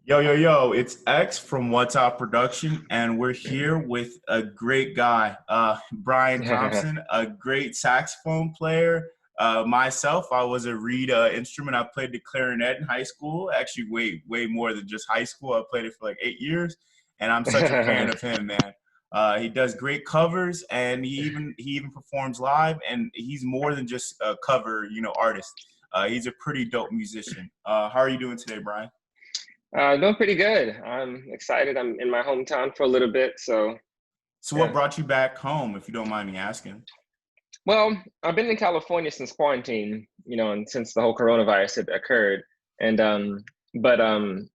Yo, yo, yo, it's X from What's Up Production, and we're here with a great guy, Bryan Thompson, a great saxophone player. Myself, I was a reed instrument. I played the clarinet in high school, actually way more than just high school. I played it for like 8 years, and I'm such a fan of him, man. He does great covers, and he even performs live, and he's more than just a cover, artist. He's a pretty dope musician. How are you doing today, Bryan? Doing pretty good. I'm excited. I'm in my hometown for a little bit, so So what yeah. brought you back home, if you don't mind me asking? Well, I've been in California since quarantine, and since the whole coronavirus had occurred, and but and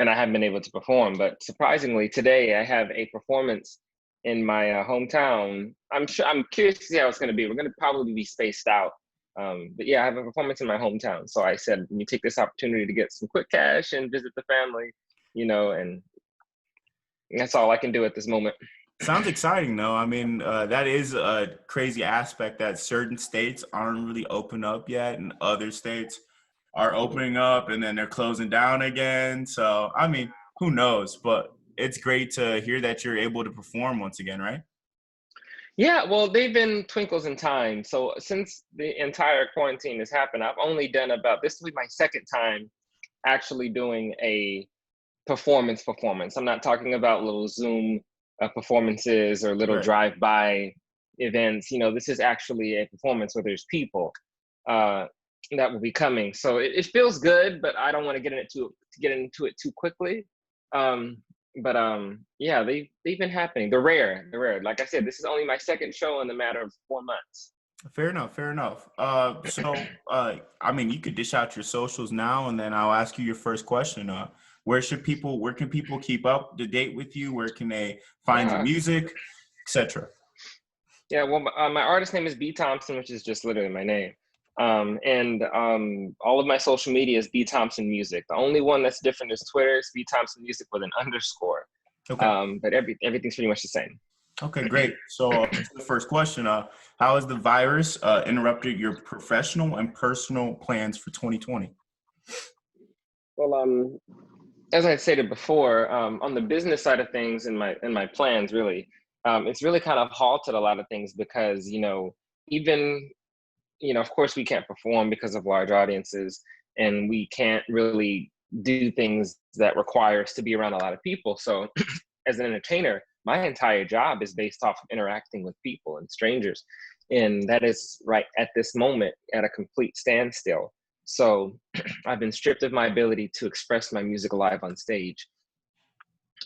I haven't been able to perform. But surprisingly, today I have a performance in my hometown. I'm curious to see how it's going to be. We're going to probably be spaced out. But yeah, I have a performance in my hometown. So I said, let me take this opportunity to get some quick cash and visit the family, and that's all I can do at this moment. Sounds exciting, though. I mean, that is a crazy aspect that certain states aren't really open up yet, and other states are opening up and then they're closing down again. So, I mean, who knows? But it's great to hear that you're able to perform once again, right? Yeah, well, they've been twinkles in time. So since the entire quarantine has happened, I've only done about this will be my second time actually doing a performance. I'm not talking about little Zoom performances or little Right. drive-by events. This is actually a performance where there's people uh, that will be coming. So it feels good, but I don't want to get into it too quickly. Um, but yeah, they've been happening. They're rare. They're rare. Like I said, this is only my second show in the matter of 4 months. Fair enough. Fair enough. I mean, you could dish out your socials now, and then I'll ask you your first question. Where can people keep up to date with you? Where can they find your Yeah. music, etc.? Yeah, well, my artist name is B.Thompson, which is just literally my name. And all of my social media is B.Thompson Music. The only one that's different is Twitter. It's B.Thompson Music with an underscore. Okay. But everything's pretty much the same. Okay, great. So, to the first question, how has the virus interrupted your professional and personal plans for 2020? Well, as I stated before, on the business side of things, in my plans, really, it's really kind of halted a lot of things because even of course, we can't perform because of large audiences, and we can't really do things that require us to be around a lot of people. So, as an entertainer, my entire job is based off of interacting with people and strangers, and that is right at this moment at a complete standstill. So, I've been stripped of my ability to express my music live on stage,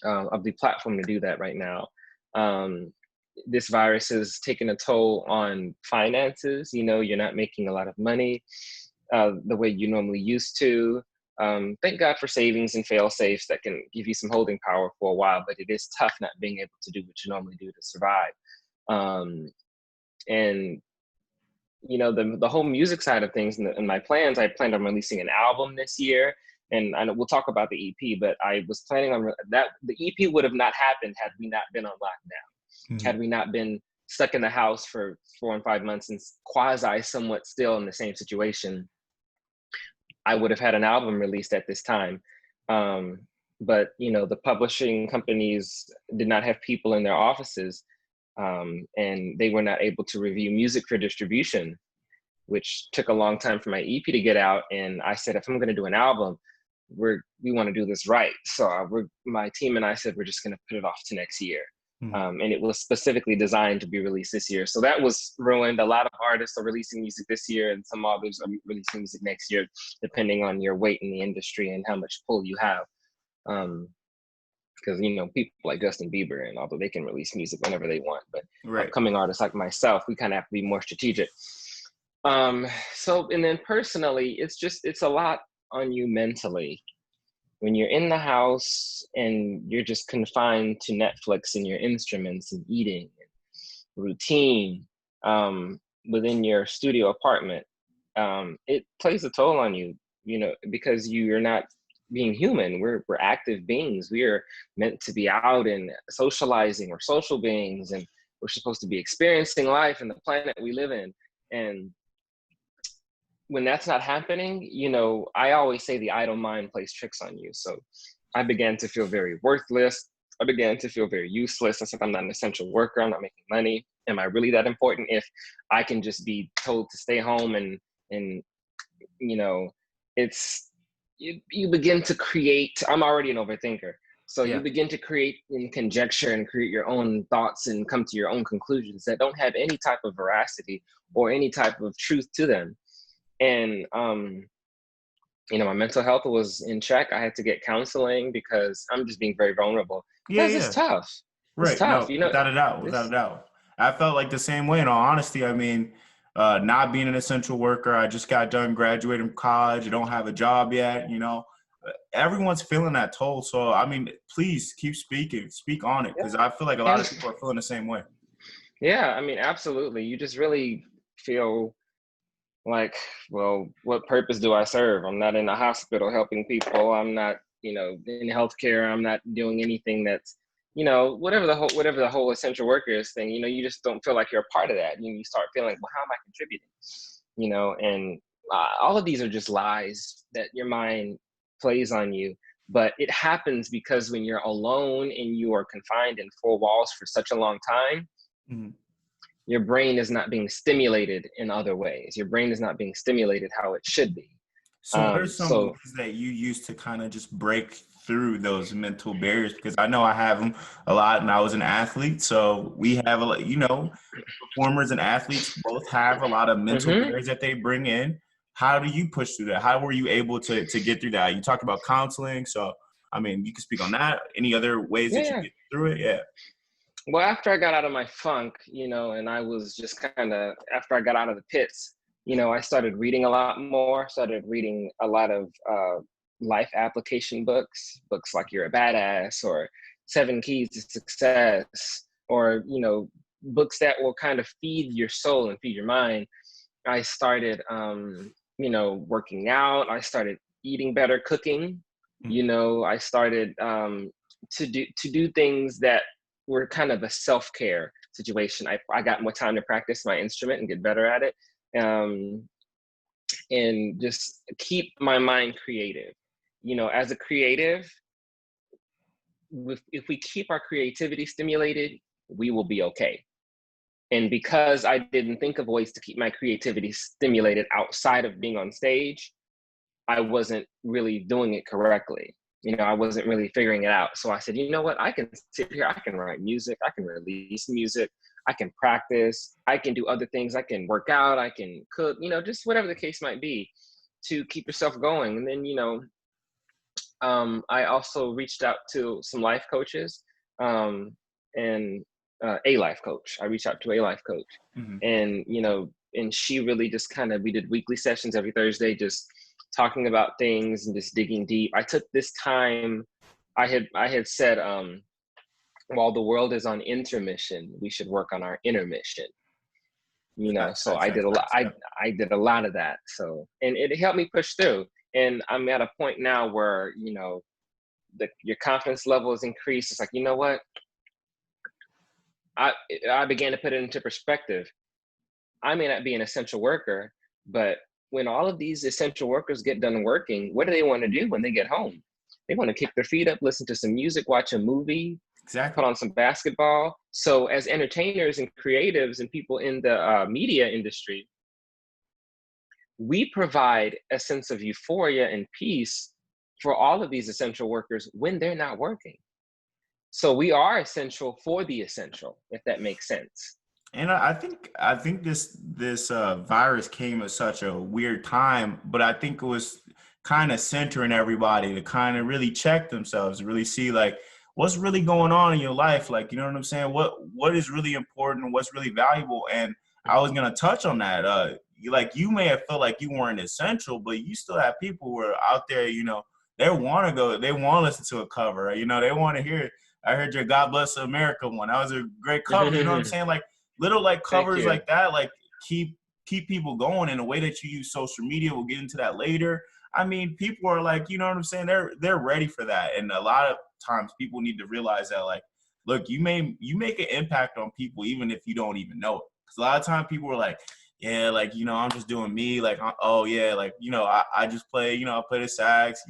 of the platform to do that right now. Um, this virus has taken a toll on finances. You're not making a lot of money the way you normally used to. Thank God for savings and fail safes that can give you some holding power for a while, but it is tough not being able to do what you normally do to survive. Um, and the whole music side of things in my plans, I planned on releasing an album this year, and I know we'll talk about the EP, but I was planning on that the EP would have not happened had we not been on lockdown, Mhm. had we not been stuck in the house for 4 and 5 months and quasi somewhat still in the same situation. I would have had an album released at this time. Um, but the publishing companies did not have people in their offices, and they were not able to review music for distribution, which took a long time for my EP to get out. And I said, if I'm going to do an album, we want to do this right. So my team and I said, we're just going to put it off to next year. Mhm. And it was specifically designed to be released this year. So that was ruined. A lot of artists are releasing music this year, and some others are releasing music next year, depending on your weight in the industry and how much pull you have. Um, because people like Justin Bieber, and although they can release music whenever they want, but Right. upcoming artists like myself, we kind of have to be more strategic. Um, so and then personally, it's a lot on you mentally when you're in the house and you're just confined to Netflix and your instruments and eating and routine, within your studio apartment. It plays a toll on you, because you're not being human. We're active beings. We are meant to be out and socializing. We're social beings, and we're supposed to be experiencing life and the planet we live in. And when that's not happening, I always say the idle mind plays tricks on you. So I began to feel very worthless. I began to feel very useless. I said, I'm not an essential worker. I'm not making money. Am I really that important if I can just be told to stay home? And you know, it's, you begin to create, I'm already an overthinker. So you Yeah. begin to create and conjecture and create your own thoughts and come to your own conclusions that don't have any type of veracity or any type of truth to them. And my mental health was in check. I had to get counseling because I'm just being very vulnerable Yeah, because it's yeah. tough. It's Right. tough, No, without a doubt, without a this. doubt. I felt like the same way, in all honesty. I mean, not being an essential worker, I just got done graduating from college. I don't have a job yet, you know. Everyone's feeling that toll. So, I mean, please keep speaking, speak on it, Yeah. because I feel like a lot And of people are feeling the same way. yeah, I mean, absolutely. You just really feel like, well, what purpose do I serve? I'm not in a hospital helping people. I'm not, in healthcare. I'm not doing anything that's, whatever the whole essential workers thing. You just don't feel like you're a part of that. You start feeling, well, how am I contributing? And all of these are just lies that your mind plays on you. But it happens because when you're alone and you are confined in four walls for such a long time, Mhm. your brain is not being stimulated in other ways. Your brain is not being stimulated how it should be. So what are some So ways that you use to kind of just break through those mental barriers? Because I know I have them a lot, and I was an athlete, so we have a lot, performers and athletes both have a lot of mental mhm. barriers that they bring in. How do you push through that? How were you able to get through that? You talked about counseling, so I mean, you can speak on that. Any other ways Yeah, that you yeah. get through it? Yeah. Well, after I got out of my funk, and I was just kind of, after I got out of the pits, I started reading a lot more, started reading a lot of life application books like You're a Badass or Seven Keys to Success, or, books that will kind of feed your soul and feed your mind. I started, working out. I started eating better, cooking. Mhm. I started to do things that were kind of a self-care situation. I got more time to practice my instrument and get better at it, um, and just keep my mind creative. As a creative, if we keep our creativity stimulated, we will be okay. And because I didn't think of ways to keep my creativity stimulated outside of being on stage, I wasn't really doing it correctly. I wasn't really figuring it out. So I said, you know what? I can sit here, I can write music, I can release music, I can practice, I can do other things, I can work out, I can cook, just whatever the case might be to keep yourself going. And then, I also reached out to some life coaches, and a life coach. I reached out to a life coach, Mhm. and and she really just kind of, we did weekly sessions every Thursday, just talking about things and just digging deep. I took this time. I had said, while the world is on intermission, we should work on our intermission. Facts, So facts, I did facts, a lot. facts. I Yeah. I did a lot of that. So, and it helped me push through. And I'm at a point now where your confidence level is increased. It's like, you know what? I I began to put it into perspective. I may not be an essential worker, but when all of these essential workers get done working, what do they want to do when they get home? They want to kick their feet up, listen to some music, watch a movie, put Exactly. on some basketball. So, as entertainers and creatives and people in the media industry, we provide a sense of euphoria and peace for all of these essential workers when they're not working. So we are essential for the essential, if that makes sense. And I think this virus came at such a weird time, but I think it was kind of centering everybody to kind of really check themselves, really see like what's really going on in your life, like you know what I'm saying, what is really important, what's really valuable. And I was gonna touch on that. You may have felt like you weren't essential, but you still have people who are out there, they want to go, they want to listen to a cover, they want to hear. I heard your God Bless America one. That was a great cover. You know what I'm saying? Like little like Thank covers you. like that like keep people going in a way that you use social media. We'll get into that later. I mean, people are like, you know what I'm saying, they're ready for that. And a lot of times people need to realize that, like, look, you make an impact on people even if you don't even know it, because a lot of times people are like, yeah, like, I'm just doing me. Like, oh yeah, like, I just play, I play the sax,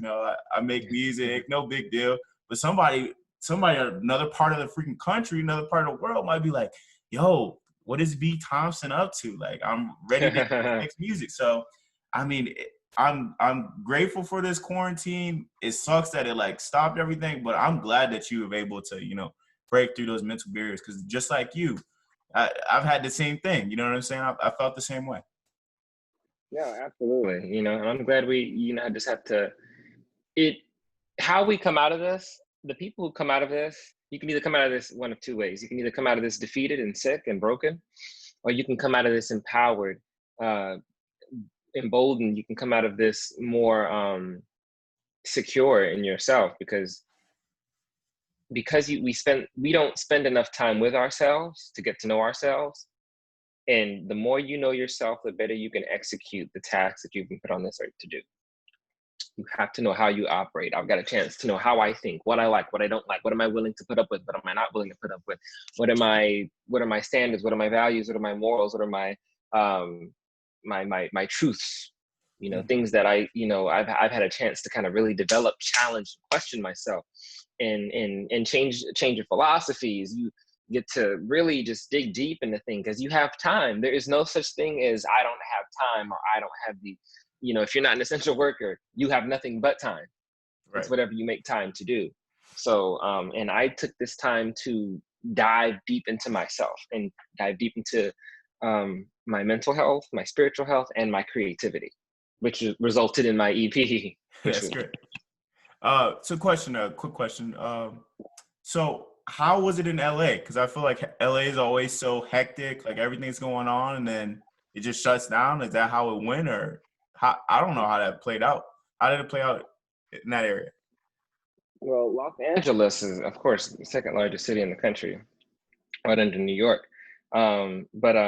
I make music, no big deal. But somebody, another part of the freaking country, another part of the world might be like, yo, what is B.Thompson up to? Like, I'm ready to make music. So, I mean, I'm grateful for this quarantine. It sucks that it like stopped everything, but I'm glad that you were able to, break through those mental barriers. Because just like you, I've had the same thing. You know what I'm saying? I felt the same way. Yeah, absolutely. And I'm glad we, just have to, how we come out of this, the people who come out of this, you can either come out of this one of two ways. You can either come out of this defeated and sick and broken, or you can come out of this empowered, emboldened. You can come out of this more secure in yourself, because we don't spend enough time with ourselves to get to know ourselves. And the more you know yourself, the better you can execute the tasks that you've been put on this earth to do. You have to know how you operate. I've got a chance to know how I think, what I like, what I don't like, what am I willing to put up with, what am I not willing to put up with, what are my standards, what are my values, what are my morals, what are my my truths, things that I've had a chance to kind of really develop, challenge, question myself, and change your philosophies. You get to really just dig deep into things because you have time. There is no such thing as I don't have time, or I don't have the, if you're not an essential worker, you have nothing but time. Right. It's whatever you make time to do. So, and I took this time to dive deep into myself and dive deep into my mental health, my spiritual health, and my creativity, which resulted in my EP. That's great. So quick question. So how was it in LA? Because I feel like LA is always so hectic, like everything's going on, and then it just shuts down. Is that how it went, or how? I don't know how that played out. How did it play out in that area? Well, Los Angeles is, of course, the second largest city in the country, right under New York. But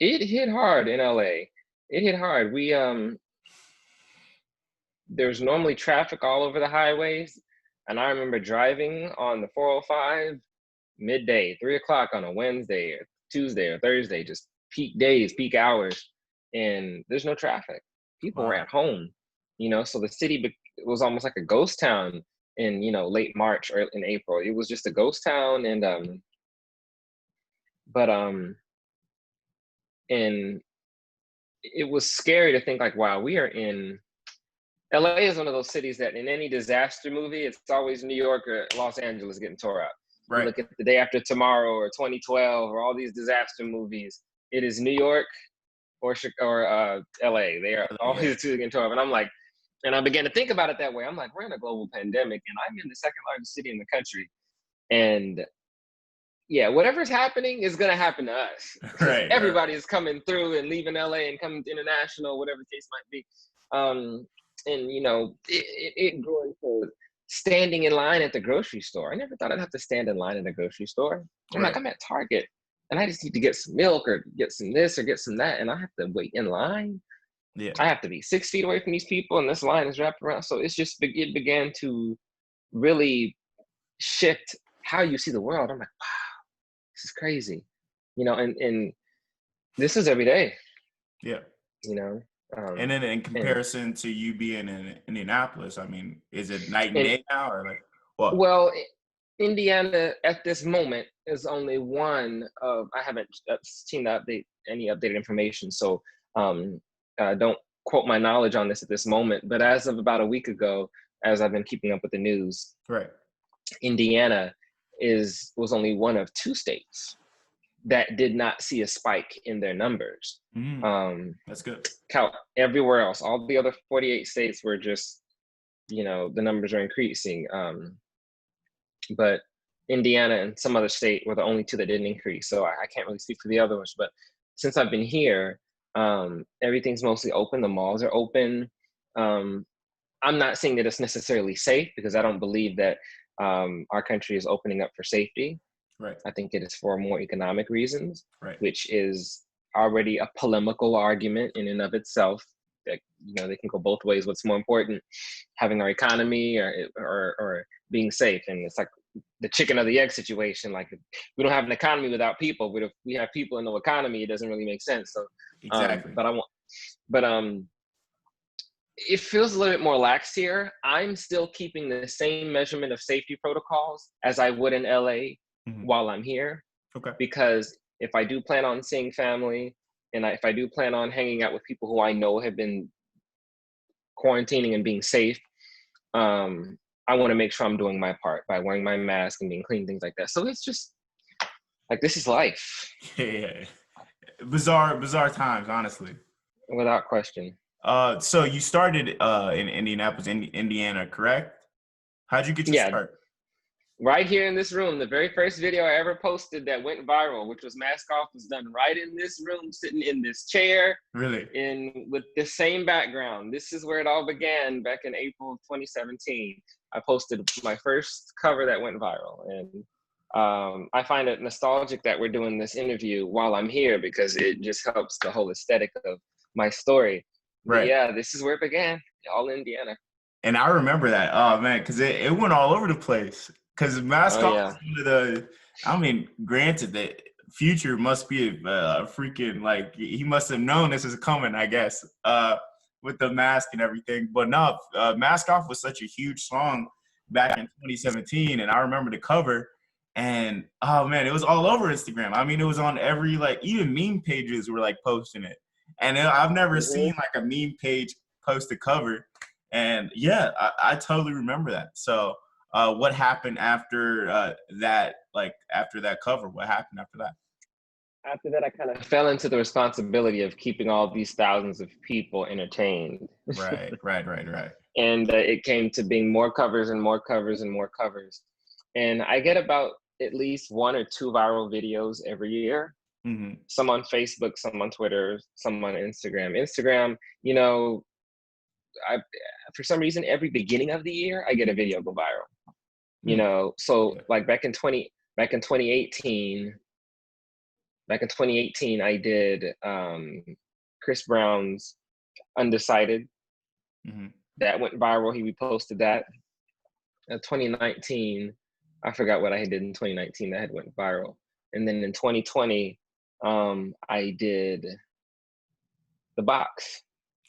it hit hard in LA. It hit hard. There's normally traffic all over the highways. And I remember driving on the 405 midday, 3:00 on a Wednesday or Tuesday or Thursday, just peak days, peak hours. And there's no traffic. People were at home, so the city was almost like a ghost town in, late March or in April. It was just a ghost town. And, and it was scary to think like, wow, we are in, LA is one of those cities that in any disaster movie, it's always New York or Los Angeles getting tore up. Right. You look at The Day After Tomorrow or 2012 or all these disaster movies, it is New York or LA. They are always two getting tore up. And I'm like, and I began to think about it that way. I'm like, we're in a global pandemic and I'm in the second largest city in the country. And yeah, whatever's happening is going to happen to us. Right. Everybody is coming through and leaving LA and coming to international, whatever the case might be. And it grew into standing in line at the grocery store. I never thought I'd have to stand in line at a grocery store. I'm like, I'm at Target and I just need to get some milk or get some this or get some that, and I have to wait in line. Yeah, I have to be 6 feet away from these people, and this line is wrapped around. So it began to really shift how you see the world. I'm like, wow, this is crazy, and this is every day. Yeah. And then in comparison to you being in Indianapolis, I mean, is it night and day now, or like what? Well, Indiana at this moment is only one of, I haven't seen any updated information. So don't quote my knowledge on this at this moment, but as of about a week ago, as I've been keeping up with the news, right, Indiana was only one of 2 states that did not see a spike in their numbers. That's good. Everywhere else, all the other 48 states were just, the numbers are increasing. But Indiana and some other state were the only 2 that didn't increase. So I can't really speak for the other ones. But since I've been here, everything's mostly open. The malls are open. I'm not saying that it's necessarily safe, because I don't believe that our country is opening up for safety. Right. I think it is for more economic reasons, right, which is already a polemical argument in and of itself. That they can go both ways. What's more important, having our economy or being safe? And it's like, the chicken or the egg situation. Like, if we don't have an economy without people, but if we have people and no economy, it doesn't really make sense. So, Exactly. but it feels a little bit more lax here. I'm still keeping the same measurement of safety protocols as I would in LA while I'm here. Okay. Because if I do plan on seeing family, and if I do plan on hanging out with people who I know have been quarantining and being safe, I want to make sure I'm doing my part by wearing my mask and being clean, things like that. So it's just like, this is life. Yeah. Bizarre times, honestly. Without question. So you started in Indianapolis, Indiana, correct? How'd you get your start? Right here in this room. The very first video I ever posted that went viral, which was Mask Off, was done right in this room, sitting in this chair. Really? With the same background. This is where it all began back in April of 2017. I posted my first cover that went viral. And I find it nostalgic that we're doing this interview while I'm here, because it just helps the whole aesthetic of my story. Right. But yeah, this is where it began, all in Indiana. And I remember that. Oh man, because it went all over the place. Because Mask Off was I mean, granted that Future must be a freaking, like, he must have known this is coming, I guess, with the mask and everything. But no, Mask Off was such a huge song back in 2017, and I remember the cover. And oh man, it was all over Instagram. I mean, it was on every, like, even meme pages were like posting it. And I've never seen like a meme page post a cover. And yeah, I totally remember that. So what happened after that? Like, after that cover, what happened after that? After that, I kind of fell into the responsibility of keeping all these thousands of people entertained. Right. And it came to being more covers and more covers and more covers. And I get about at least 1 or 2 viral videos every year. Some on Facebook, some on Twitter, some on Instagram. Instagram, you know, for some reason, every beginning of the year, I get a video go viral. You know, so like back in 2018, I did Chris Brown's Undecided. That went viral. He reposted that. 2019, I forgot what I did in 2019 that had went viral. And then in 2020, I did The Box.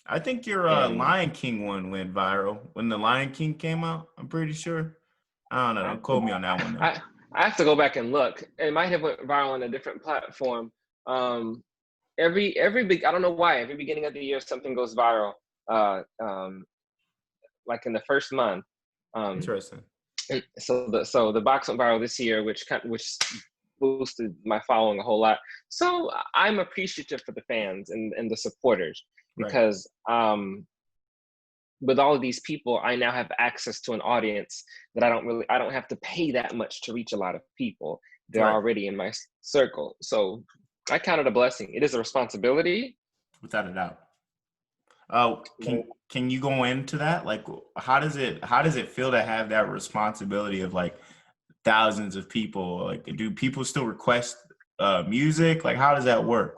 I think your Lion King one went viral when the Lion King came out. I'm pretty sure. I don't know. Don't quote me on that one, though. I have to go back and look. It might have went viral on a different platform. Every big, I don't know why, every beginning of the year something goes viral. Like in the first month. Interesting. And so the Box went viral this year, which boosted my following a whole lot. So I'm appreciative for the fans and the supporters, because with all of these people, I now have access to an audience that I don't have to pay that much to reach a lot of people. They're already in my circle. So I count it a blessing. It is a responsibility. Without a doubt. Can you go into that? Like, how does it feel to have that responsibility of like thousands of people? Like, do people still request music? Like, how does that work?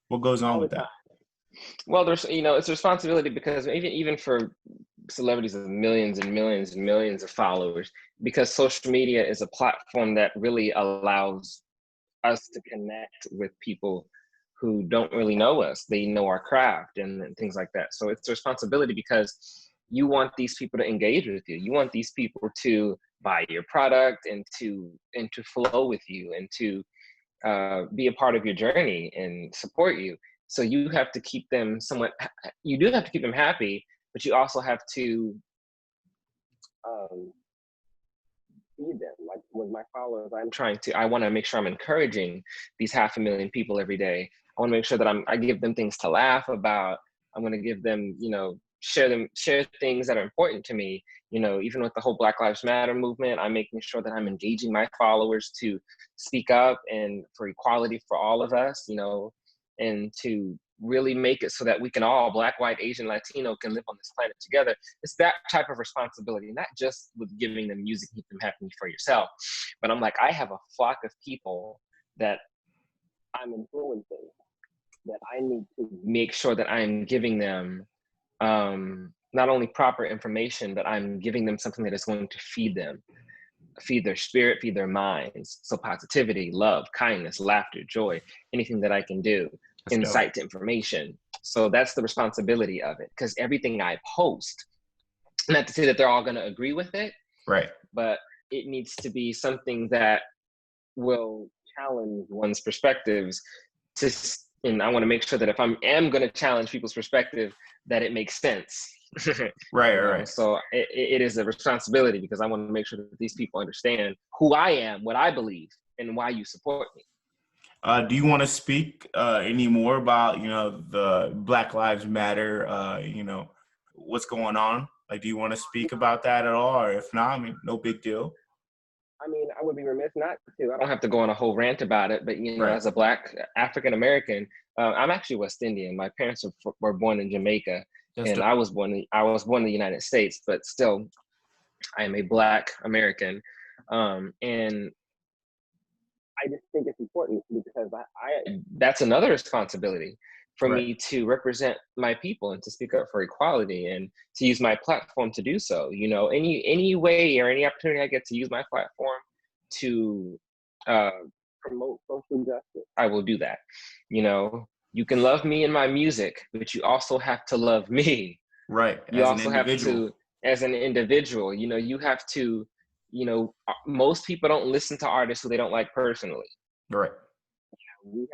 What goes on with that? Well, there's, it's a responsibility, because even for celebrities with millions and millions and millions of followers, because social media is a platform that really allows us to connect with people who don't really know us. They know our craft and things like that. So it's a responsibility, because you want these people to engage with you. You want these people to buy your product and to flow with you and to be a part of your journey and support you. So you have to keep them you do have to keep them happy, but you also have to feed them. Like with my followers, I want to make sure I'm encouraging these 500,000 people every day. I want to make sure that I give them things to laugh about. I'm going to give them, share things that are important to me. Even with the whole Black Lives Matter movement, I'm making sure that I'm engaging my followers to speak up and for equality for all of us, and to really make it so that we can all, Black, white, Asian, Latino, can live on this planet together. It's that type of responsibility, not just with giving them music, keep them happy for yourself. But I'm like, I have a flock of people that I'm influencing, that I need to make sure that I'm giving them not only proper information, but I'm giving them something that is going to feed them. feed their spirit, feed their minds. So positivity, love, kindness, laughter, joy, anything that I can do, That's insight dope. to information. So that's the responsibility of it, because everything I post, not to say that they're all going to agree with it, Right. but it needs to be something that will challenge one's perspectives to, and I want to make sure that if I am going to challenge people's perspective, that it makes sense. Right. You know? Right. So it is a responsibility, because I want to make sure that these people understand who I am, what I believe, and why you support me. Do you want to speak any more about, the Black Lives Matter, what's going on? Like, do you want to speak about that at all? Or if not, I mean, no big deal. I mean, I would be remiss not to. I don't have to go on a whole rant about it, but Right. as a Black African American, I'm actually West Indian. My parents were born in Jamaica, That's and dope. I was born in the United States, but still, I am a Black American, and I just think it's important, because I that's another responsibility for Right. me to represent my people and to speak up for equality and to use my platform to do so. Any way or any opportunity I get to use my platform to promote social justice, I will do that. You can love me and my music, but you also have to love me. Right. You As an also have individual. to, as an individual, you have to, most people don't listen to artists who they don't like personally. Right. We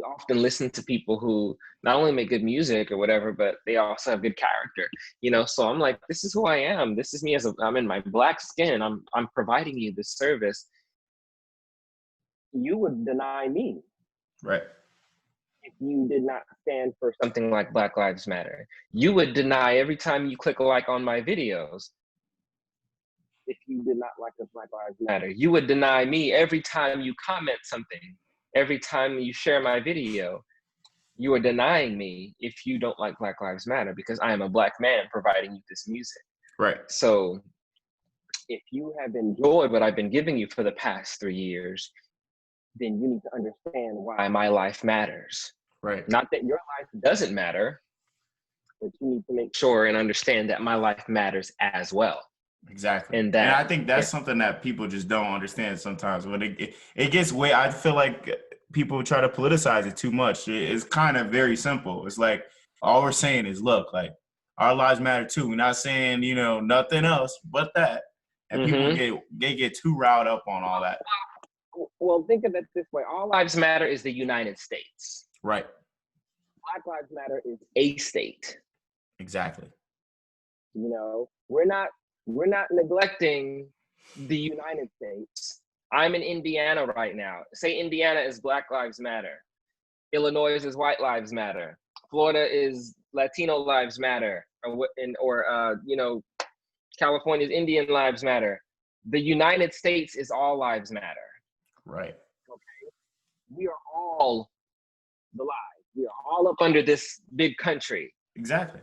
often listen to people who not only make good music or whatever, but they also have good character. So I'm like, this is who I am. This is me I'm in my Black skin. I'm providing you this service. You would deny me Right. if you did not stand for something like Black Lives Matter. You would deny every time you click a like on my videos if you did not like the Black Lives Matter. You would deny me every time you comment something, every time you share my video. You are denying me if you don't like Black Lives Matter, because I am a Black man providing you this music. Right. So if you have enjoyed what I've been giving you for the past 3 years, then you need to understand why my life matters. Right. Not that your life doesn't matter, but you need to make sure and understand that my life matters as well. Exactly. And I that, think that's something that people just don't understand sometimes. When it gets way, I feel like people try to politicize it too much. It's kind of very simple. It's like, all we're saying is, look, like, our lives matter too. We're not saying, nothing else but that. And people get too riled up on all that. Well, think of it this way. All lives matter is the United States. Right. Black Lives Matter is a state. Exactly. We're not neglecting the United States. I'm in Indiana right now. Say Indiana is Black Lives Matter. Illinois is White Lives Matter. Florida is Latino Lives Matter. California is Indian Lives Matter. The United States is all lives matter. Right. Okay. We are all the lives. We are all up under this big country. Exactly.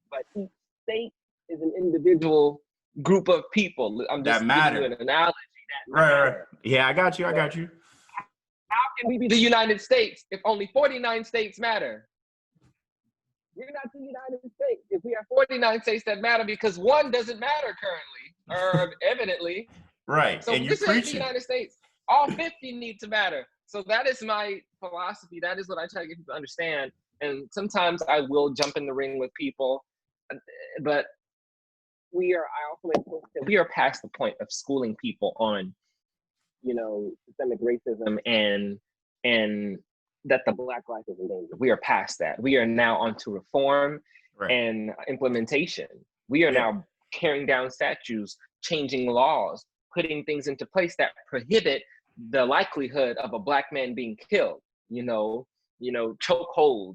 But each state is an individual group of people. I'm just giving you an analogy that matter. Right. Yeah, I got you. How can we be the United States if only 49 states matter? We're not the United States if we have 49 states that matter, because one doesn't matter currently, or evidently. Right. So and this you're ain't the United States. All 50 need to matter. So that is my philosophy. That is what I try to get people to understand. And sometimes I will jump in the ring with people, but I also make points that we are past the point of schooling people on, systemic racism and that the Black life is in danger. We are past that. We are now onto reform and implementation. We are now tearing down statues, changing laws, putting things into place that prohibit the likelihood of a Black man being killed, chokeholds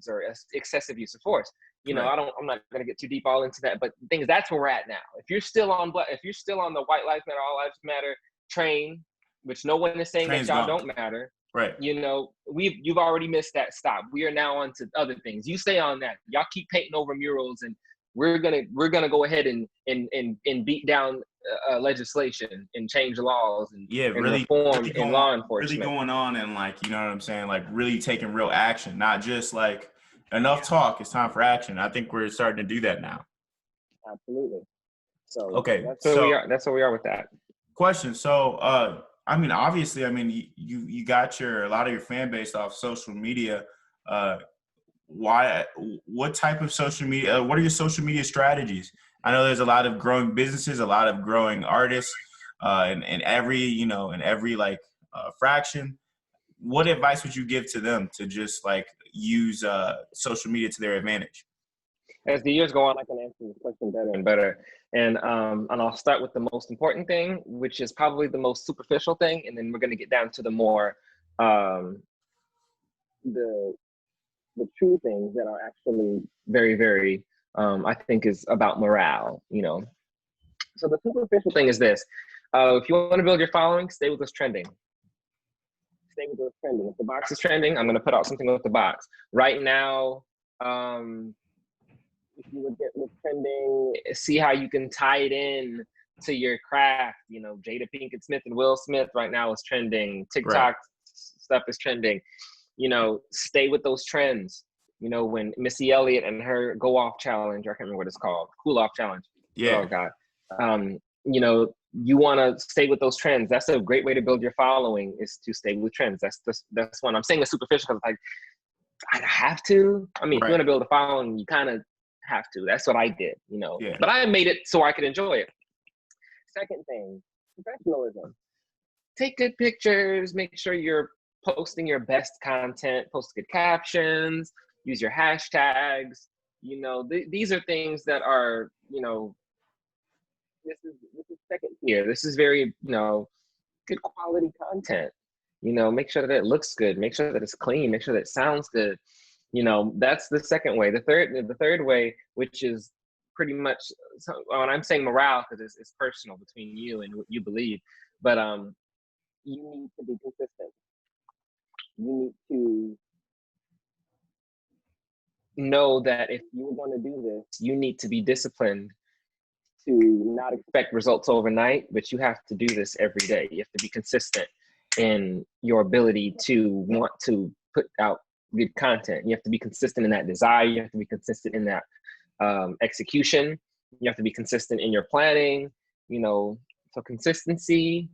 or excessive use of force. I'm not going to get too deep all into that, but the thing is, that's where we're at now. If you're still on the White Lives Matter, All Lives Matter train, which no one is saying that y'all don't matter. Right. You've already missed that stop. We are now on to other things. You stay on that. Y'all keep painting over murals, and we're gonna go ahead and beat down legislation and change laws and reform in law enforcement. Really going on and really taking real action, not just like enough talk. It's time for action. I think we're starting to do that now. Absolutely. So okay, that's where we are with that. question. So, I mean, obviously, I mean, you got a lot of your fan base off social media. Uh, why? What type of social media? What are your social media strategies? I know there's a lot of growing businesses, a lot of growing artists, in every in every like fraction. What advice would you give to them to just like use social media to their advantage? As the years go on, I can answer this question better and better. And I'll start with the most important thing, which is probably the most superficial thing, and then we're going to get down to the more um, the the true things that are actually very, very I think is about morale. So the superficial thing is this: if you want to build your following, stay with what's trending. Stay with what's trending. If the box is trending, I'm going to put out something with the box. Right now, if you would get what's trending, see how you can tie it in to your craft. Jada Pinkett Smith and Will Smith right now is trending. Right. TikTok stuff is trending. Stay with those trends. When Missy Elliott and her Go Off Challenge, I can't remember what it's called, Cool Off Challenge. Yeah. Oh God. You want to stay with those trends. That's a great way to build your following, is to stay with trends. That's one. I'm saying it's superficial because like I have to. I mean, if you Right. want to build a following, you kind of have to. That's what I did, Yeah. But I made it so I could enjoy it. Second thing, professionalism. Take good pictures. Make sure you're posting your best content. Post good captions. Use your hashtags. These are things that are, this is second tier. This is very, good quality content. Make sure that it looks good. Make sure that it's clean. Make sure that it sounds good. That's the second way. The third way, which is pretty much, when I'm saying morale, because it's personal between you and what you believe, but you need to be consistent. You need to know that if you're going to do this, you need to be disciplined to not expect results overnight, but you have to do this every day. You have to be consistent in your ability to want to put out good content. You have to be consistent in that desire. You have to be consistent in that execution. You have to be consistent in your planning. So consistency,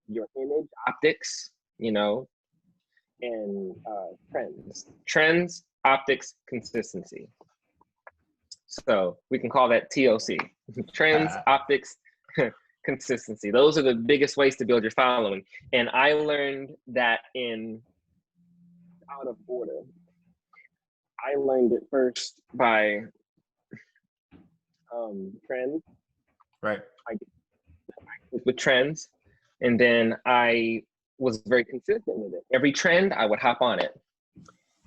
your image, optics, and trends, optics, consistency. So we can call that TOC. Trends, optics, consistency. Those are the biggest ways to build your following. And I learned that out of order. I learned it first by trends. Right. With trends. And then I was very consistent with it. Every trend, I would hop on it.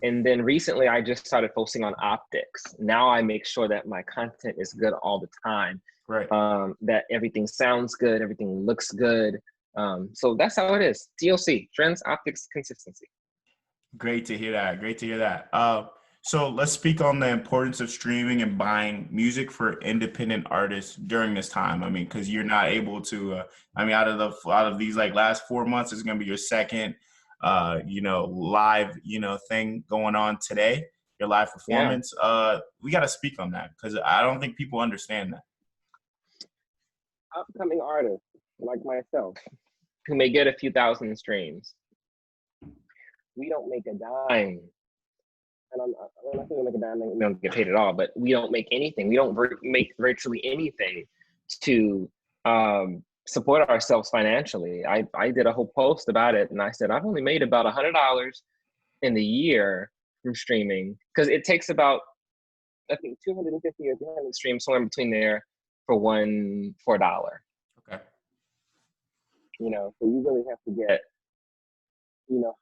And then recently, I just started focusing on optics. Now I make sure that my content is good all the time. Right. That everything sounds good, everything looks good. So that's how it is. TOC, trends, optics, consistency. Great to hear that. Great to hear that. So let's speak on the importance of streaming and buying music for independent artists during this time. I mean, because you're not able to. I mean, out of these like last 4 months, it's going to be your second, live, thing going on today. Your live performance. Yeah. We got to speak on that because I don't think people understand that. Upcoming artists like myself, who may get a few thousand streams, we don't make a dime. And I'm not saying we make a dime, we don't get paid at all, but we don't make anything. We don't make virtually anything to support ourselves financially. I did a whole post about it, and I said, I've only made about $100 in the year from streaming, because it takes about, I think, 250 or 300 streams, somewhere between there, for $1. Okay. So you really have to get,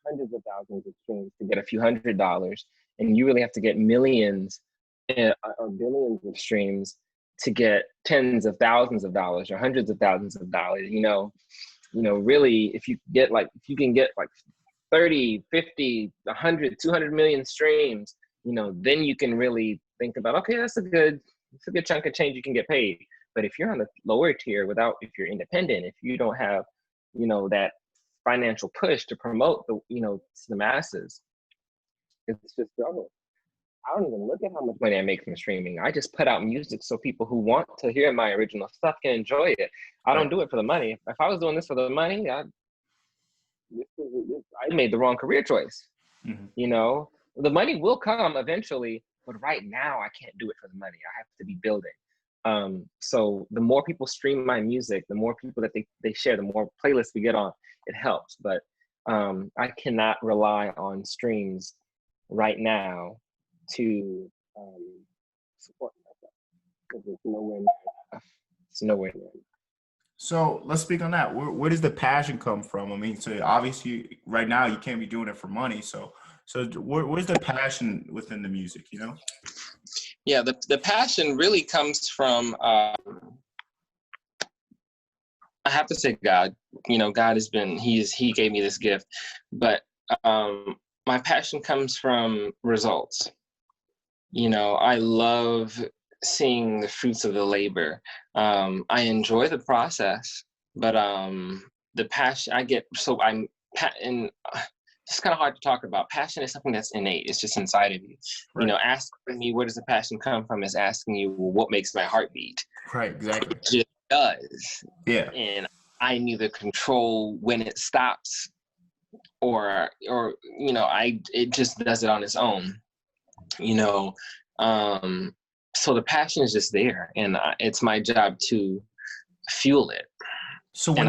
hundreds of thousands of streams to get a few $100s, and you really have to get millions or billions of streams to get tens of thousands of dollars or hundreds of thousands of dollars. Really, if you can get like 30, 50, 100, 200 million streams, then you can really think about, okay, it's a good chunk of change you can get paid. But if you're on the lower tier, if you're independent, if you don't have, that financial push to promote to the masses, it's just struggle. I don't even look at how much money I make from streaming. I just put out music so people who want to hear my original stuff can enjoy it. I don't Right. do it for the money. If I was doing this for the money, I made the wrong career choice. Hmm. You know, the money will come eventually, but right now I can't do it for the money. I have to be building. So the more people stream my music, the more people that they share, the more playlists we get on, it helps. But I cannot rely on streams right now to support myself because it's nowhere near enough. It's nowhere near enough. So let's speak on that. Where does the passion come from? I mean, so obviously right now you can't be doing it for money. So where's the passion within the music? You know? Yeah, the passion really comes from I have to say God. You know, God has been he gave me this gift, but my passion comes from results. You know, I love seeing the fruits of the labor. I enjoy the process, but the passion I get, so and it's kind of hard to talk about. Passion is something that's innate. It's just inside of you. You Right. know, asking me where does the passion come from is asking you, well, what makes my heart beat? Right. Exactly. It just does. Yeah. And I neither control when it stops or you know, it just does it on its own. You know, so the passion is just there, and it's my job to fuel it. So And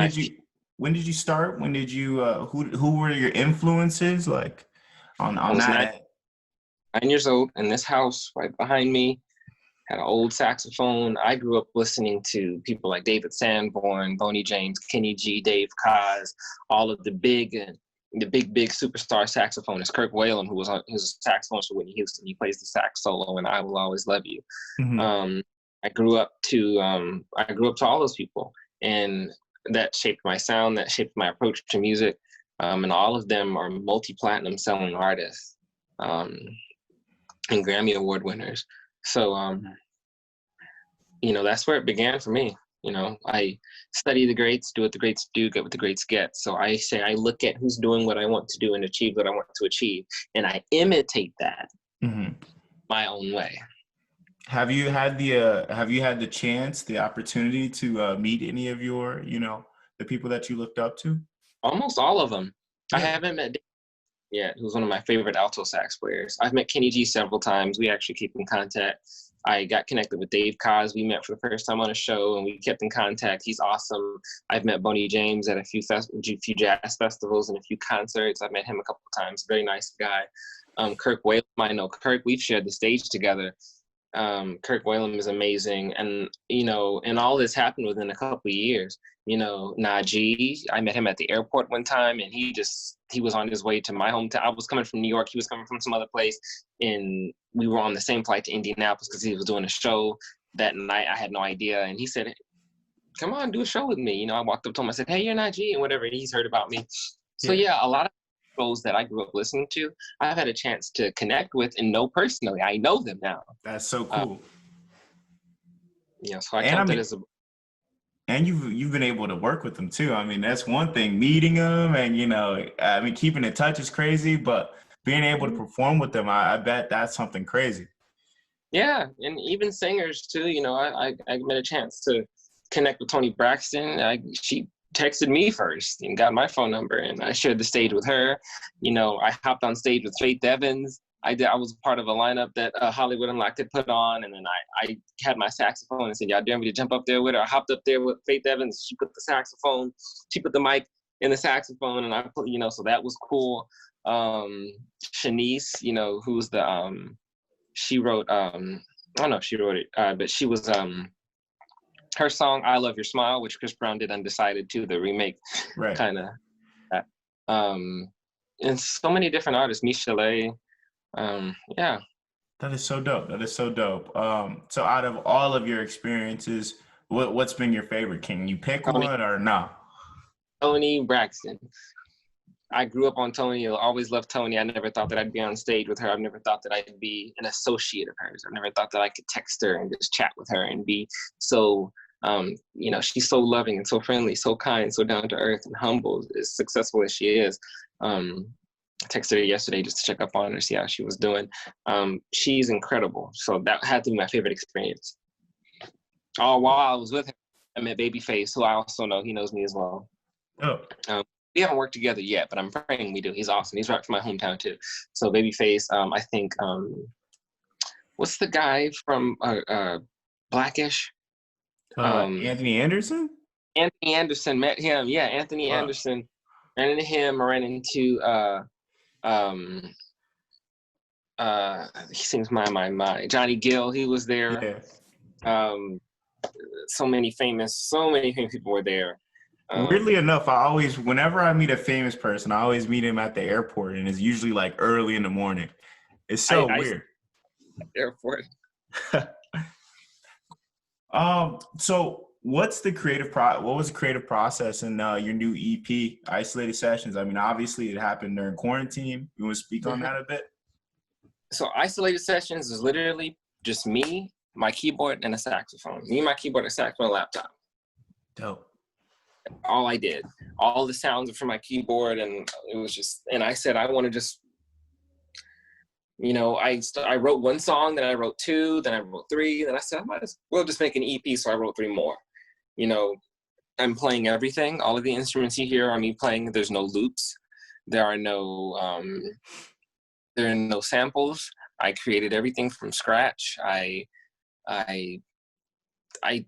when did you start? When did you who were your influences like I on was that nine, end? 9 years old in this house right behind me. Had an old saxophone. I grew up listening to people like David Sanborn, Boney James, Kenny G, Dave Koz, all of the big superstar saxophonists. Kirk Whalum, who was a saxophonist for Whitney Houston. He plays the sax solo, and I Will Always Love You. Hmm. I grew up to all those people, and that shaped my sound. That shaped my approach to music. And all of them are multi-platinum selling artists and Grammy Award winners. So you know, that's where it began for me. You know, I study the greats, do what the greats do, get what the greats get. So I say I look at who's doing what I want to do and achieve what I want to achieve, and I imitate that Hmm. my own way. Have you had the chance, the opportunity to meet any of your, the people that you looked up to? Almost all of them. I Yeah. haven't met Dave yet, who's one of my favorite alto sax players. I've met Kenny G several times. We actually keep in contact. I got connected with Dave Koz. We met for the first time on a show, and we kept in contact. He's awesome. I've met Boney James at a few jazz festivals and a few concerts. I've met him a couple of times. Very nice guy. Kirk Whalum, I know Kirk. We've shared the stage together. Kirk Whalum is amazing, and you know, and all this happened within a couple of years. You know, Najee, I met him at the airport one time, and he was on his way to my hometown. I was coming from New York, he was coming from some other place, and we were on the same flight to Indianapolis because he was doing a show that night. I had no idea, and he said, "Come on, do a show with me." You know, I walked up to him, I said, "Hey, you're Najee," and whatever. He's heard about me. So Yeah. yeah, a lot of shows that I grew up listening to, I've had a chance to connect with and know personally. I know them now. That's so Uh, cool. you know, so I And I count that mean, as a and you've been able to work with them too. I mean, that's one thing, meeting them and I mean, keeping in touch is crazy, but being able to perform with them, I bet that's something crazy. yeah, and even singers too. You know, I met a chance to connect with Toni Braxton. She texted me first and got my phone number, and I shared the stage with her. You know, I hopped on stage with Faith Evans. I was part of a lineup that Hollywood Unlocked had put on, and then I had my saxophone and said, "Y'all dare me to jump up there with her?" I hopped up there with Faith Evans. She put the saxophone, she put the mic in the saxophone, and I put, you know, so that was cool. Shanice, you know, who's the she wrote I don't know if she wrote it, but she was her song "I Love Your Smile," which Chris Brown did Undecided too, the remake, Right. kind of. And so many different artists, Michelet. Yeah. That is so dope. That is so dope. So out of all of your experiences, what's been your favorite? Can you pick Toni, one or no? Toni Braxton. I grew up on Toni. I always loved Toni. I never thought that I'd be on stage with her. I've never thought that I'd be an associate of hers. I've never thought that I could text her and just chat with her and be so, you know, she's so loving and so friendly, so kind, so down to earth and humble, as successful as she is. I texted her yesterday just to check up on her, see how she was doing. She's incredible. So that had to be my favorite experience. Oh, while I was with him, I met Babyface, who I also know. He knows me as well. Oh. We haven't worked together yet, but I'm praying we do. He's awesome. He's right from my hometown too. So Babyface, I think, what's the guy from Blackish? Anthony Anderson? Anthony Anderson, met him. Yeah, Anthony Anderson. Ran into him. I ran into he sings my Johnny Gill. He was there. Yeah. So many famous people were there. Weirdly enough, whenever I meet a famous person, I always meet him at the airport, and it's usually like early in the morning. It's so weird. Airport. So what was the creative process in your new EP, Isolated Sessions? I mean, obviously it happened during quarantine. You want to speak on that a bit? So Isolated Sessions is literally just me, my keyboard, and a saxophone. Me, my keyboard, and a saxophone, laptop. Dope. All I did. All the sounds are from my keyboard, and it was just, and I said, I want to just, I wrote one song, then I wrote two, then I wrote three, then I said, I might as well just make an EP, so I wrote three more. I'm playing everything. All of the instruments you hear are me playing. There's no loops. There are no samples. I created everything from scratch. I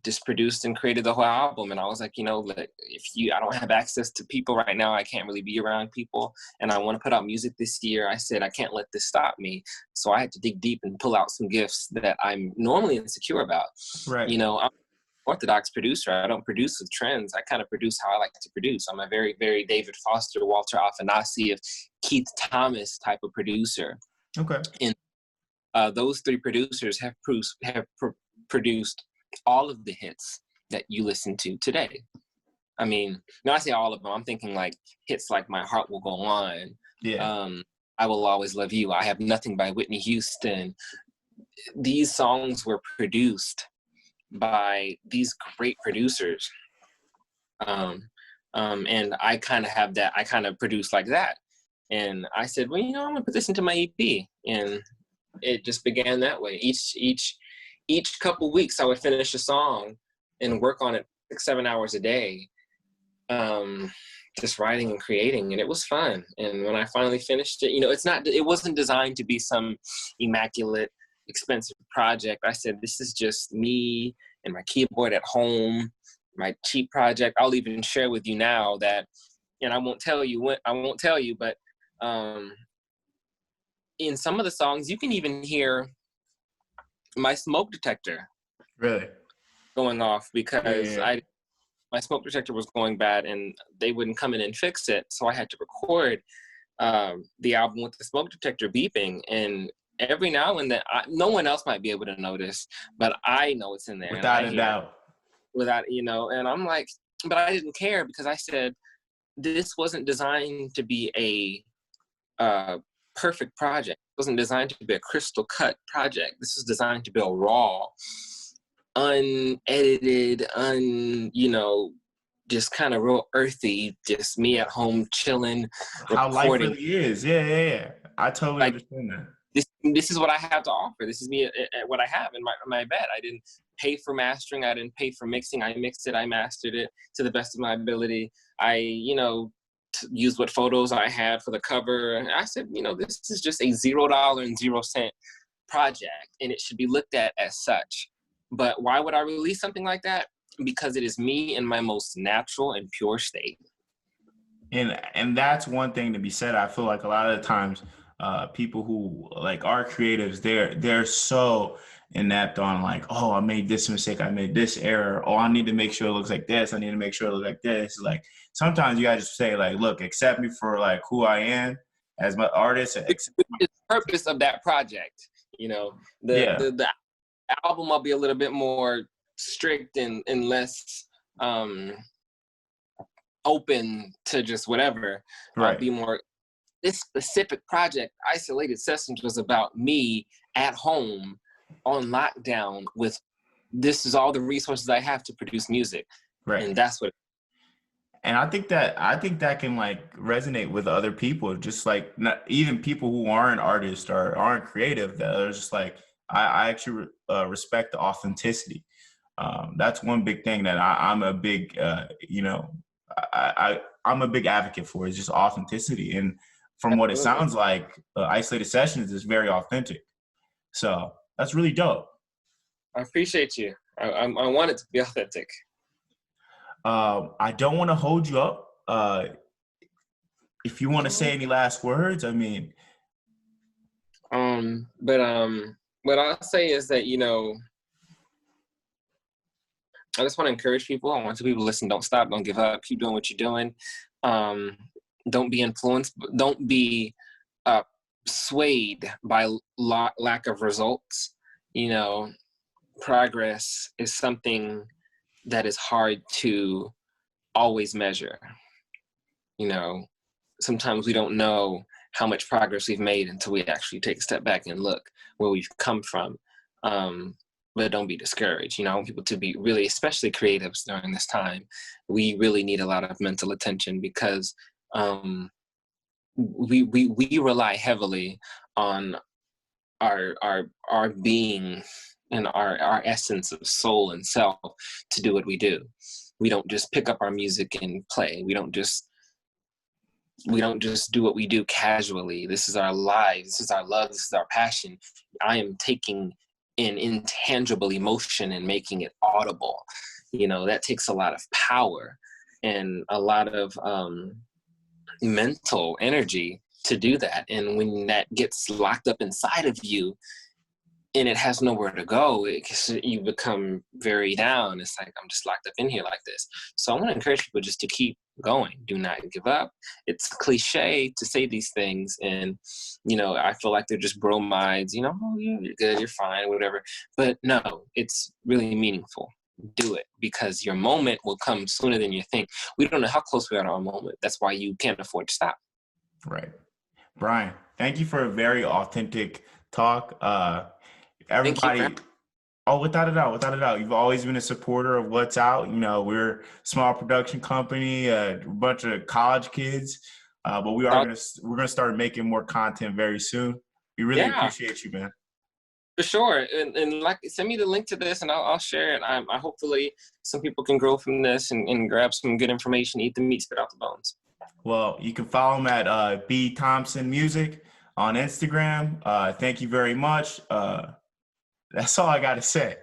just produced and created the whole album, and I was like, I don't have access to people right now. I can't really be around people, and I want to put out music this year. I said I can't let this stop me, so I had to dig deep and pull out some gifts that I'm normally insecure about. Right. I'm an orthodox producer. I don't produce with trends. I kind of produce how I like to produce. I'm a very, very David Foster, Walter Afanasieff, Keith Thomas type of producer. Okay. And those three producers have produced all of the hits that you listen to today. I mean, I say all of them. I'm thinking like hits like My Heart Will Go On. Yeah. I Will Always Love You. I Have Nothing by Whitney Houston. These songs were produced by these great producers. And I kind of have that. I kind of produce like that. And I said, well, I'm going to put this into my EP. And it just began that way. Each couple weeks, I would finish a song and work on it 6-7 hours a day, just writing and creating, and it was fun. And when I finally finished it, it wasn't designed to be some immaculate, expensive project. I said, this is just me and my keyboard at home, my cheap project. I'll even share with you now that, and I won't tell you, but in some of the songs, you can even hear my smoke detector really going off because my smoke detector was going bad and they wouldn't come in and fix it. So I had to record the album with the smoke detector beeping. And every now and then, no one else might be able to notice, but I know it's in there. Without a doubt. And I'm like, but I didn't care because I said, this wasn't designed to be a perfect project. It wasn't designed to be a crystal cut project. This was designed to be a raw, unedited, just kind of real earthy, just me at home chilling, how recording. life really is. Yeah. I totally understand that. This is what I have to offer. This is me at what I have in my bed. I didn't pay for mastering. I didn't pay for mixing. I mixed it. I mastered it to the best of my ability. I, used what photos I had for the cover. And I said, this is just a $0 and 0 cent project, and it should be looked at as such. But why would I release something like that? Because it is me in my most natural and pure state. And that's one thing to be said. I feel like a lot of the times, people who like are creatives, they're so inept on like, oh, I made this mistake, I made this error, oh, I need to make sure it looks like this, I need to make sure it looks like this. Like sometimes you gotta just say like, look, accept me for like who I am as my artist. It's the purpose of that project. The album will be a little bit more strict and less open to just whatever. Right. I'll be more. This specific project, Isolated Sessions, was about me at home on lockdown with, this is all the resources I have to produce music. Right. And that's what. And I think that can like resonate with other people, just like not even people who aren't artists or aren't creative. That are just like I actually respect the authenticity. That's one big thing that I'm a big I'm a big advocate for, is just authenticity. And from what it Absolutely. sounds like, Isolated Sessions is very authentic. So that's really dope. I appreciate you. I want it to be authentic. I don't want to hold you up. If you want to say any last words, I mean, But what I'll say is that, I just want to encourage people. I want people to listen. Don't stop. Don't give up. Keep doing what you're doing. Um, don't be influenced. Don't be swayed by lack of results. Progress is something that is hard to always measure. Sometimes we don't know how much progress we've made until we actually take a step back and look where we've come from. But don't be discouraged. I want people to be really, especially creatives during this time. We really need a lot of mental attention because we rely heavily on our being and our essence of soul and self to do what we do. We don't just pick up our music and play. We don't just do what we do casually. This is our lives. This is our love. This is our passion. I am taking in intangible emotion and making it audible. That takes a lot of power and a lot of mental energy to do that. And when that gets locked up inside of you and it has nowhere to go, you become very down. It's like, I'm just locked up in here like this. So I want to encourage people just to keep going. Do not give up. It's cliche to say these things. And, I feel like they're just bromides, oh, you're good, you're fine, whatever. But no, it's really meaningful. Do it, because your moment will come sooner than you think. We don't know how close we are to our moment. That's why you can't afford to stop. right. Bryan, thank you for a very authentic talk. Everybody, Thank you. oh, without a doubt, without a doubt. You've always been a supporter of What's Out. We're a small production company, a bunch of college kids, but we're gonna start making more content very soon. We really appreciate you, man. For sure. And like, send me the link to this and I'll share it. I hopefully some people can grow from this and grab some good information, eat the meat, spit out the bones. Well, you can follow him at B.Thompsonmusic on Instagram. Thank you very much. That's all I got to say.